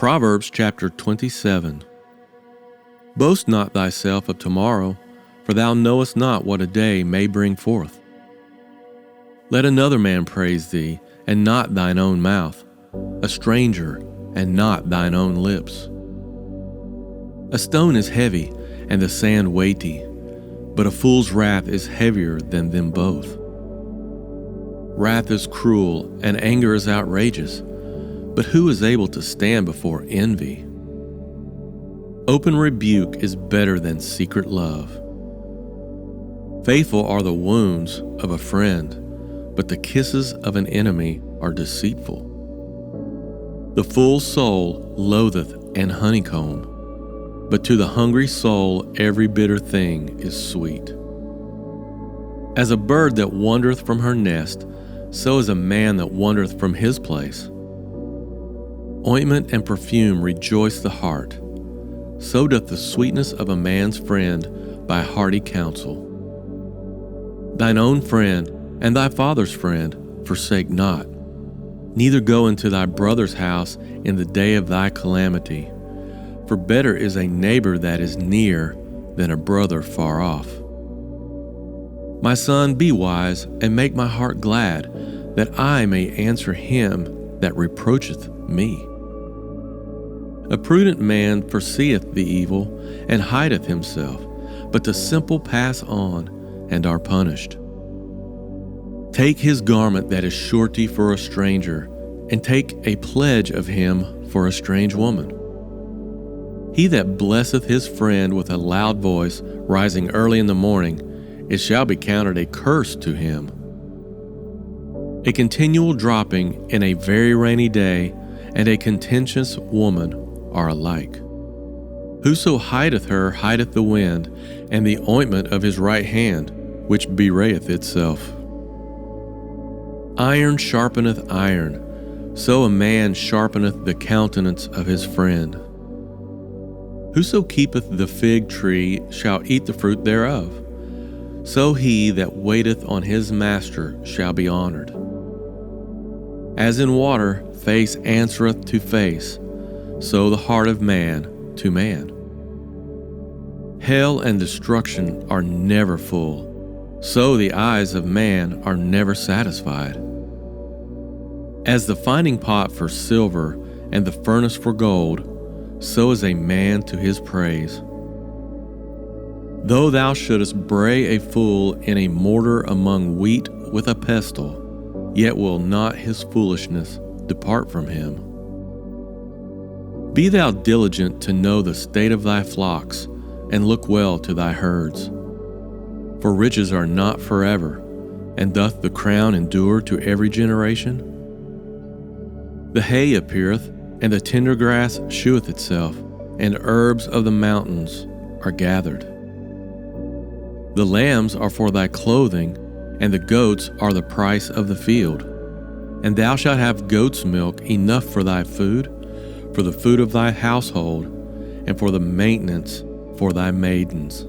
Proverbs chapter 27. Boast not thyself of tomorrow, for thou knowest not what a day may bring forth. Let another man praise thee, and not thine own mouth, a stranger, and not thine own lips. A stone is heavy, and the sand weighty, but a fool's wrath is heavier than them both. Wrath is cruel, and anger is outrageous, but who is able to stand before envy? Open rebuke is better than secret love. Faithful are the wounds of a friend, but the kisses of an enemy are deceitful. The full soul loatheth an honeycomb, but to the hungry soul every bitter thing is sweet. As a bird that wandereth from her nest, so is a man that wandereth from his place. Ointment and perfume rejoice the heart, so doth the sweetness of a man's friend by hearty counsel. Thine own friend and thy father's friend forsake not, neither go into thy brother's house in the day of thy calamity, for better is a neighbor that is near than a brother far off. My son, be wise, and make my heart glad, that I may answer him that reproacheth me. A prudent man foreseeth the evil, and hideth himself, but the simple pass on, and are punished. Take his garment that is surety for a stranger, and take a pledge of him for a strange woman. He that blesseth his friend with a loud voice, rising early in the morning, it shall be counted a curse to him. A continual dropping in a very rainy day, and a contentious woman are alike. Whoso hideth her hideth the wind, and the ointment of his right hand, which bewrayeth itself. Iron sharpeneth iron, so a man sharpeneth the countenance of his friend. Whoso keepeth the fig tree shall eat the fruit thereof, so he that waiteth on his master shall be honored. As in water face answereth to face, so the heart of man to man. Hell and destruction are never full, so the eyes of man are never satisfied. As the finding pot for silver and the furnace for gold, so is a man to his praise. Though thou shouldest bray a fool in a mortar among wheat with a pestle, yet will not his foolishness depart from him. Be thou diligent to know the state of thy flocks, and look well to thy herds. For riches are not forever, and doth the crown endure to every generation? The hay appeareth, and the tender grass sheweth itself, and herbs of the mountains are gathered. The lambs are for thy clothing, and the goats are the price of the field. And thou shalt have goat's milk enough for thy food, for the food of thy household, and for the maintenance for thy maidens.